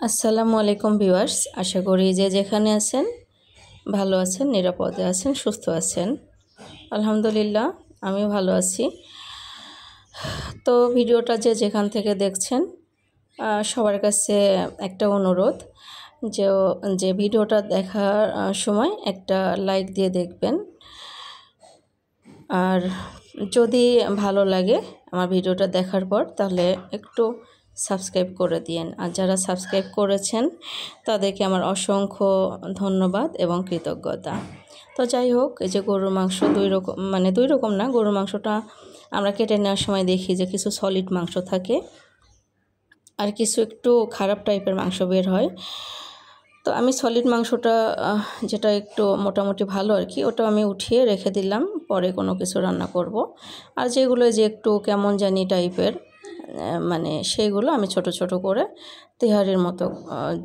আসসালামু আলাইকুম ভিউয়ার্স, আশা করি যে যেখানে আছেন ভালো আছেন, নিরাপদে আছেন, সুস্থ আছেন। আলহামদুলিল্লাহ আমিও ভালো আছি। তো ভিডিওটা যে যেখান থেকে দেখছেন সবার কাছে একটা অনুরোধ যে ভিডিওটা দেখার সময় একটা লাইক দিয়ে দেখবেন। আর যদি ভালো লাগে আমার ভিডিওটা দেখার পর তাহলে একটু সাবস্ক্রাইব করে দিয়েন। আর যারা সাবস্ক্রাইব করেছেন তাদেরকে আমার অসংখ্য ধন্যবাদ এবং কৃতজ্ঞতা। তো যাই হোক, এই যে গরুর মাংস দুই রকম না, গরুর মাংসটা আমরা কেটে নেওয়ার সময় দেখি যে কিছু সলিড মাংস থাকে আর কিছু একটু খারাপ টাইপের মাংস বের হয়। তো আমি সলিড মাংসটা যেটা একটু মোটামুটি ভালো আর কি, ওটা আমি উঠিয়ে রেখে দিলাম, পরে কোনো কিছু রান্না করব। আর যেগুলো যে একটু কেমন জানি টাইপের মানে সেইগুলো আমি ছোট ছোট করে তেহারির মতো,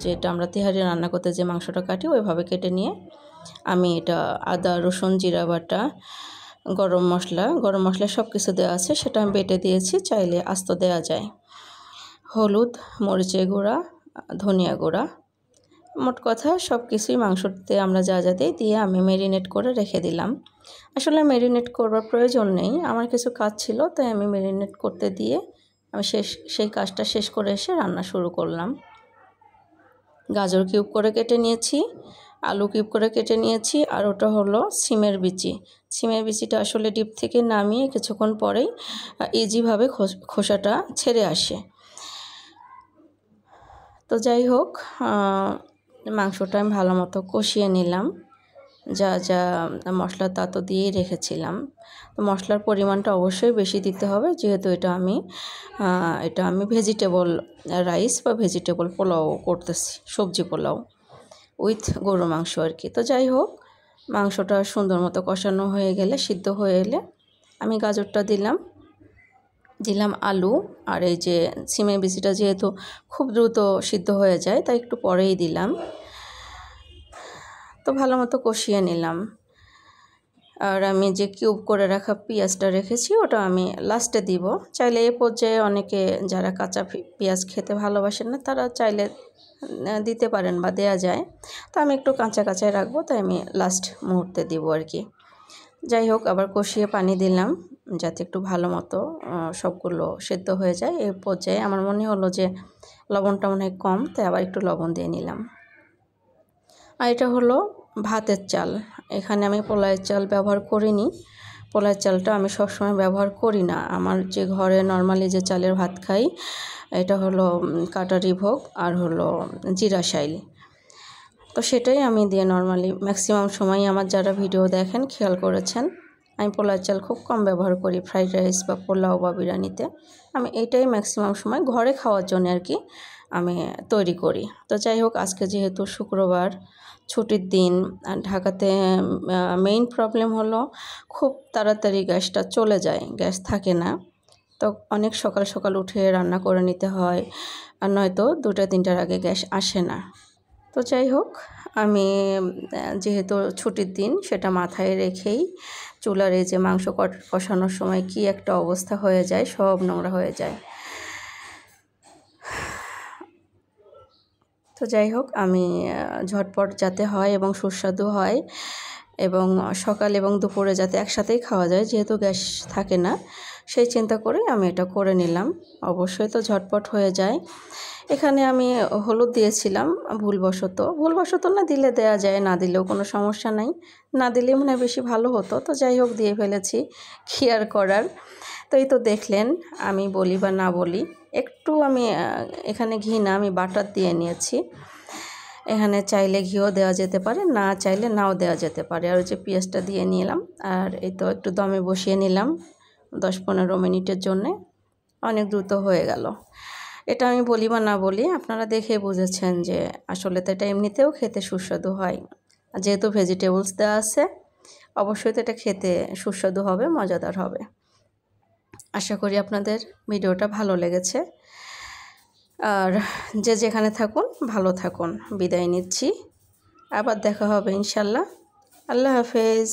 যেটা আমরা তেহারি রান্না করতে যে মাংসটা কাটি ওইভাবে কেটে নিয়ে আমি এটা আদা রসুন জিরা বাটা গরম মশলা সব কিছু দেওয়া আছে, সেটা আমি বেটে দিয়েছি, চাইলে আস্ত দেওয়া যায়। হলুদ, মরিচের গুঁড়া, ধনিয়া গুঁড়া, মোট কথা সব কিছুই মাংসতে আমরা যা যা দিই দিয়ে আমি ম্যারিনেট করে রেখে দিলাম। আসলে ম্যারিনেট করবার প্রয়োজন নেই, আমার কিছু কাজ ছিল তাই আমি ম্যারিনেট করতে দিয়ে আমি সেই কাজটা শেষ করে এসে রান্না শুরু করলাম। গাজর কিউব করে কেটে নিয়েছি, আলু কিউব করে কেটে নিয়েছি, আর ওটা হলো সিমের বিচি। সিমের বিচিটা আসলে ডিপ থেকে নামিয়ে কিছুক্ষণ পরেই ইজিভাবে খোসাটা ছেড়ে আসে। তো যাই হোক, মাংসটা আমি ভালো মতো কষিয়ে নিলাম, যা যা মশলা তা তো দিয়েই রেখেছিলাম। তো মশলার পরিমাণটা অবশ্যই বেশি দিতে হবে, যেহেতু এটা আমি ভেজিটেবল রাইস বা ভেজিটেবল পোলাও করতেছি, সবজি পোলাও উইথ গরুর মাংস আর কি। তো যাই হোক, মাংসটা সুন্দর মতো কষানো হয়ে গেলে, সিদ্ধ হয়ে এলে আমি গাজরটা দিলাম আলু, আর এই যে সিমের বিচিটা যেহেতু খুব দ্রুত সিদ্ধ হয়ে যায় তাই একটু পরেই দিলাম। তো ভালো মতো কষিয়ে নিলাম। আর আমি যে কিউব করে রাখা পেঁয়াজটা রেখেছি ওটা আমি লাস্টে দিব। চাইলে এ পর্যায়ে অনেকে যারা কাঁচা পেঁয়াজ খেতে ভালোবাসেন না তারা চাইলে দিতে পারেন বা দেয়া যায়। তো আমি একটু কাঁচাই রাখবো, তাই আমি লাস্ট মুহূর্তে দিব আর কি। যাই হোক, আবার কষিয়ে পানি দিলাম যাতে একটু ভালো মতো সবগুলো সেদ্ধ হয়ে যায়। এই পর্যায়ে আমার মনে হলো যে লবণটা মনে হয় কম, তাই আবার একটু লবণ দিয়ে নিলাম। আর এটা হলো ভাতের চাল, এখানে আমি পোলাওয়ের চাল ব্যবহার করিনি। পোলাওয়ের চালটা আমি সবসময় ব্যবহার করি না। আমার যে ঘরে নর্মালি যে চালের ভাত খাই এটা হলো কাটারি ভোগ আর হলো জিরা শাইল। তো সেটাই আমি দিয়ে নর্মালি ম্যাক্সিমাম সময় আমার যারা ভিডিও দেখেন খেয়াল করেছেন আমি পোলাওয়ের চাল খুব কম ব্যবহার করি ফ্রাইড রাইস বা পোলাও বা বিরিয়ানিতে। আমি এইটাই ম্যাক্সিমাম সময় ঘরে খাওয়ার জন্য আর কি আমি তৈরি করি। তো যাই হোক, আজকে যেহেতু শুক্রবার ছুটির দিন, ঢাকাতে মেইন প্রবলেম হলো খুব তাড়াতাড়ি গ্যাসটা চলে যায়, গ্যাস থাকে না। তো অনেক সকাল সকাল উঠে রান্না করে নিতে হয়, আর নয়তো 2টা-3টার আগে গ্যাস আসে না। তো যাই হোক, আমি যেহেতু ছুটির দিন সেটা মাথায় রেখেই চুলার এই যে মাংস কষানোর সময় কি একটা অবস্থা হয়ে যায়, সব নোংরা হয়ে যায়। তো যাই হোক, আমি ঝটপট যাতে হয় এবং সুস্বাদু হয় এবং সকাল এবং দুপুরে যাতে একসাথেই খাওয়া যায়, যেহেতু গ্যাস থাকে না সেই চিন্তা করে আমি এটা করে নিলাম। অবশ্যই তো ঝটপট হয়ে যায়। এখানে আমি হলুদ দিয়েছিলাম ভুলবশত, না দিলে দেয়া যায়, না দিলেও কোনো সমস্যা নাই, না দিলেই মনে হয় বেশি ভালো হতো। তো যাই হোক, দিয়ে ফেলেছি, কি আর করার। তো এই তো দেখলেন, আমি বলি বা না বলি একটু আমি এখানে ঘি না, আমি বাটার দিয়ে নিয়েছি। এখানে চাইলে ঘিও দেওয়া যেতে পারে, না চাইলে নাও দেওয়া যেতে পারে। আর যে পেঁয়াজটা দিয়ে নিলাম, আর এই তো একটু দমে বসিয়ে নিলাম 10-15 মিনিটের জন্যে। অনেক দ্রুত হয়ে গেল। এটা আমি বলি বা না বলি আপনারা দেখে বুঝেছেন যে আসলে তো এটা এমনিতেও খেতে সুস্বাদু হয়। যেহেতু ভেজিটেবলস দেওয়া আছে অবশ্যই তো এটা খেতে সুস্বাদু হবে, মজাদার হবে। আশা করি আপনাদের ভিডিওটা ভালো লেগেছে। আর যে যেখানে থাকুন ভালো থাকুন, বিদায় নিচ্ছি। আবার দেখা হবে ইনশাল্লাহ। আল্লাহ হাফেজ।